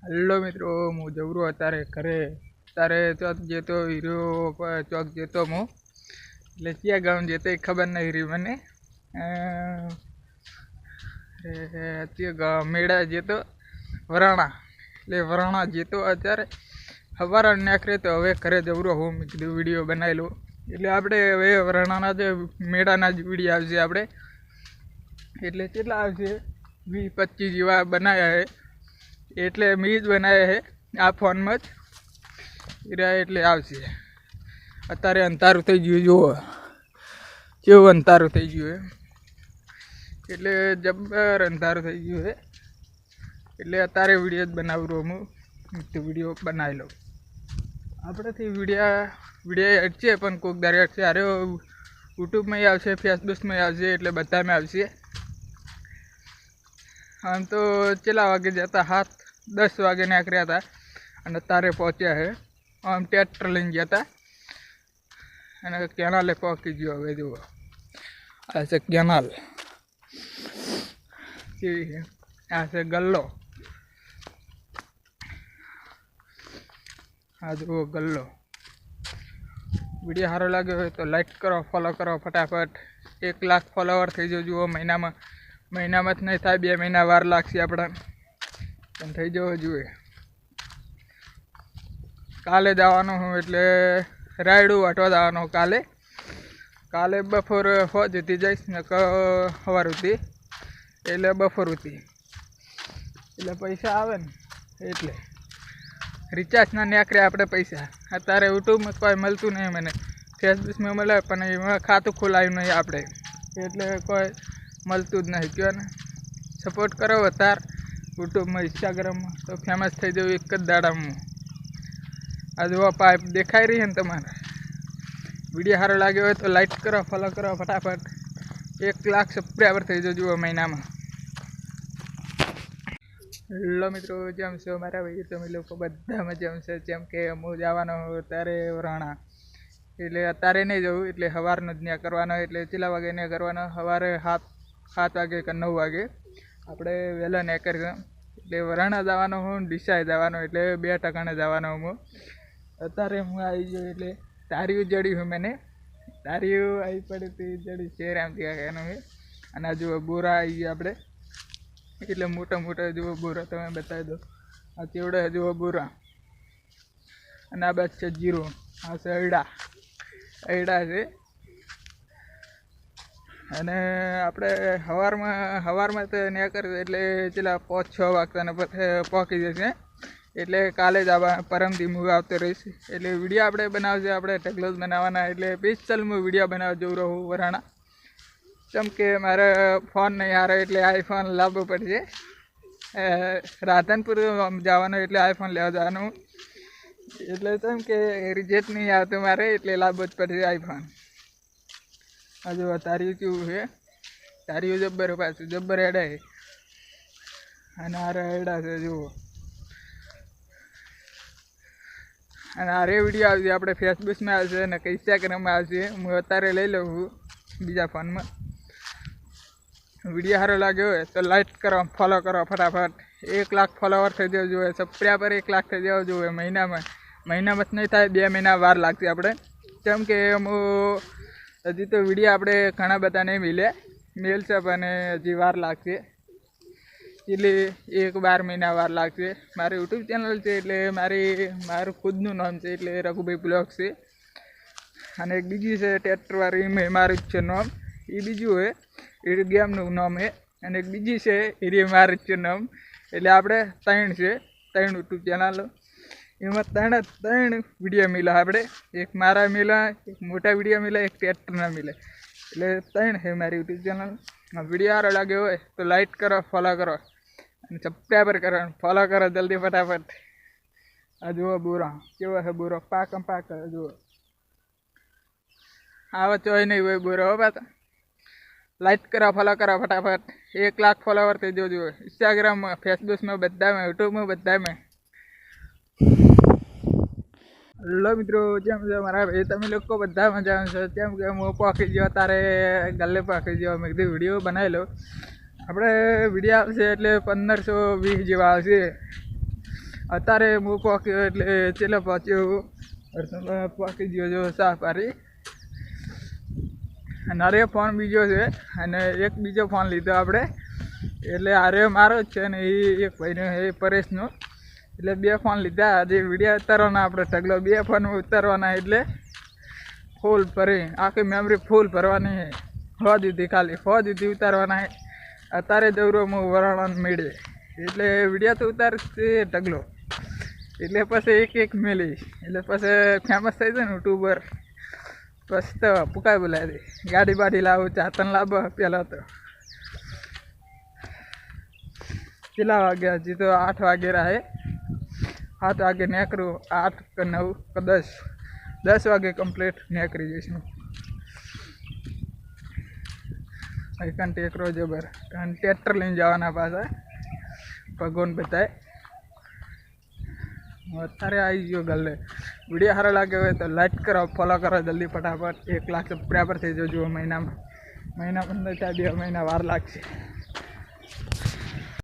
hello मित्रों मु जवरू अतारे घरे अतारे चौक जेतो हीरो चौक जेतो मु એટલે ક્યાં ગામ જેતો એ ખબર નહીં રહી મને મેળા જેતો વરાણા એટલે વરાણા જેતો અત્યારે સવારે નાખરે તો હવે ઘરે જવરો હું મેં કીધું વિડીયો બનાવી લઉં એટલે આપણે હવે વરાણાના જે મેળાના જ વિડીયો આવશે આપણે એટલે કેટલા આવશે 20-25 જેવા બનાવ્યા છે એટલે મેં જ બનાવ્યા છે આ ફોનમાં જ એટલે આવશે અત્યારે અંધારું થઈ ગયું જુઓ કેવું અંધારું થઈ ગયું છે એટલે જબ્બર અંધારું થઈ ગયું છે એટલે અત્યારે વિડીયો જ બનાવું હું વિડીયો બનાવી લઉં આપણેથી વિડીયો અટશે પણ કોઈક દારે અટશે અરે યુટ્યુબમાં આવશે ફેસબુકમાં આવશે એટલે બધામાં આવશે આમ તો કેટલા વાગે જતા 7-10 વાગે નીકળ્યા હતા અને તારે પહોંચ્યા છે આમ ટ્રેક્ટર લઈને ગયા હતા અને કેનાલે પહોંચી ગયો હવે જુઓ આ છે કેનાલ કેવી છે આ છે ગલ્લો આ જુઓ ગલ્લો વિડીયો સારો લાગ્યો હોય તો લાઈક કરો ફોલો કરો ફટાફટ 1 લાખ ફોલોવર થઈ જજો જુઓ મહિનામાં જ નહીં થાય 2 મહિના વાર લાગશે આપણે પણ થઈ જવો જોઈએ કાલે જવાનું હું એટલે રાયડું વાટવા જવાનું કાલે બપોર હોજથી જઈશ ને સવાર સુધી એટલે બપોર સુધી એટલે પૈસા આવે ને એટલે રિચાર્જના નીકળે આપણે પૈસા અત્યારે યુટ્યુબમાં કોઈ મળતું નહીં મને ફેસબુકમાં મળે પણ એમાં ખાતું ખોલાયું નહીં આપણે એટલે કોઈ મળતું જ નહીં કહો ને સપોર્ટ કરો વધારે યુટ્યુબમાં ઇન્સ્ટાગ્રામમાં તો ફેમસ થઈ જવું એક જ દાડામાં આ જો પાઇપ દેખાઈ રહી છે ને તમારે વિડીયો સારો લાગ્યો હોય તો લાઈક કરો ફોલો કરો ફટાફટ 1 લાખ સબસ્ક્રાઈબર થઈ જજો મહિનામાં હેલો મિત્રો જેમ છો મારા ભાઈ તમે લોકો બધામાં જેમ છે જેમ કે હું જવાનો ત્યારે વરાણા એટલે અત્યારે નહીં જવું એટલે સવારનો જ ત્યાં કરવાનો એટલે કેટલા વાગે ત્યાં કરવાનો સવારે 7 વાગે કે 9 વાગે આપણે વહેલા ત્યાં કરીશું એટલે વરાણા જવાનો હું ડીસાએ જવાનો એટલે 2 ટકાને જવાનો હું અત્યારે હું આવી ગયો એટલે તારીયું જડી હું મને તારીયું આવી પડી હતી જડી શેર આમથી એનું અને જુઓ બોરા આવી ગયા આપણે એટલે મોટા જુઓ બોરા તમે બતાવી દો આ ચેવડા જુઓ બોરા અને આ બસ છે જીરો આ છે અયડા છે અને આપણે સવારમાં તો ત્યાં કરીશું એટલે પેલા 5-6 વાગતાને પહોંચી જશે એટલે કાલે જ પરમથી હું આવતો રહીશ એટલે વિડીયો આપણે બનાવશે આપણે ઢગલો જ બનાવવાના એટલે સ્પેશિયલ હું વિડીયો બનાવવા જઉં રહું વરાણા કેમ કે મારે ફોન નહીં હારે એટલે આઈફોન લાવવો પડશે રાધનપુર જવાનું એટલે આઈફોન લેવા જવાનું એટલે કેમ કે રિજેક્ટ નહીં આવતું મારે એટલે લાવવો જ પડશે આઈફોન હજુ તારીયું કેવું છે તારીયું જબ્બર પાછું જબ્બર હેડા છે અને આ હેડા છે જુઓ અને આરે વિડીયો આવશે આપણે ફેસબુકમાં આવશે અને ઇન્સ્ટાગ્રામમાં આવશે હું અત્યારે લઈ લઉં છું બીજા ફોનમાં વિડીયો સારો લાગ્યો હોય તો લાઈક કરો ફોલો કરો ફટાફટ 1 લાખ ફોલોવર થઈ જવું જોઈએ સબસ્ક્રાઈબર 1 લાખ થઈ જવું જોઈએ મહિનામાં જ નહીં થાય 2 મહિના વાર લાગશે આપણે કેમ કે હું હજી તો વિડીયો આપણે ઘણા બધા નહીં મેલશે પણ હજી વાર લાગશે એટલે 1-12 મહિના વાર લાગશે મારી યુટ્યુબ ચેનલ છે એટલે મારું ખુદનું નામ છે એટલે રઘુભાઈ બ્લોગ છે અને એક બીજી છે ટ્રેક્ટરવાળી મારું જ છે નામ એ બીજું હોય એ ગેમનું નામ છે અને એક બીજી છે એ મારું જ છે નામ એટલે આપણે 3 છે 3 યુટ્યુબ ચેનલ એમાં 3 વિડીયો મિલા આપણે એક મારા મિલા એક મોટા વિડીયો મિલા એક ટ્રેક્ટરના મિલા એટલે 3 છે મારી યુટ્યુબ ચેનલ વિડીયો સારો લાગ્યો હોય તો લાઈક કરો ફોલો કરો અને સબસ્ક્રાઈબર કરો ફોલો કરો જલ્દી ફટાફટ આ જુઓ બુરા કેવો છે બુરો પાક જુઓ આવો ચોય નહીં હોય બુરો હો પાછા લાઈક કરો ફોલો કરો ફટાફટ 1 લાખ ફોલોવર થઈ જજો ઇન્સ્ટાગ્રામમાં ફેસબુકમાં બધામાં યુટ્યુબમાં બધામાં હેલો મિત્રો જેમ છે મારા ભાઈ તમે લોકો બધા મજા આવશે જેમ કે હું પહોંચી ગયો તારે ગલ્લે પહોંચી ગયો મેં કીધું વિડીયો બનાવી લો આપણે વિડીયો આવશે એટલે 1520 જેવા આવશે અત્યારે હું પહોંચ્યો એટલે છેલ્લે પહોંચ્યો પહોંચી ગયો જો સાફારી અને અરે ફોન બીજો છે અને એક બીજો ફોન લીધો આપણે એટલે અરે મારો જ છે ને એ એક ભાઈનો એ પરેશનો એટલે 2 ફોન લીધા આજે વિડીયો ઉતારવાના આપણે ઢગલો 2 ફોન ઉતારવાના એટલે ફૂલ ભરી આખી મેમરી ફૂલ ભરવાની હો દીધી ખાલી હો દીધી ઉતારવાના અત્યારે જવરો હું વરાણાને મેળે એટલે વિડીયો તો ઉતારશે ઢગલો એટલે પછી એક મેળીશ એટલે પછી ફેમસ થઈ જાય ને યુટ્યુબર બસ તો પુકાય બોલાય ગાડી બાડી લાવું ચાતન લાવો પેલા તો કેટલા વાગ્યા હજી તો 8 વાગે રહે 7 વાગે નીકળું 8 કે 9 કે 10 વાગે કમ્પ્લીટ નીકળી જઈશું અહીં ટેકરો જબર કારણ ટ્રેક્ટર લઈને જવાના પાછા ભગવાન બતાય અત્યારે આવી ગયો ગલ્લે વિડીયો સારો લાગે હોય તો લાઈક કરો ફોલો કરો જલ્દી ફટાફટ 1 લાખ સબસ્ક્રાઈબર થઈ જજો મહિનામાં 15 2 મહિના વાર લાગશે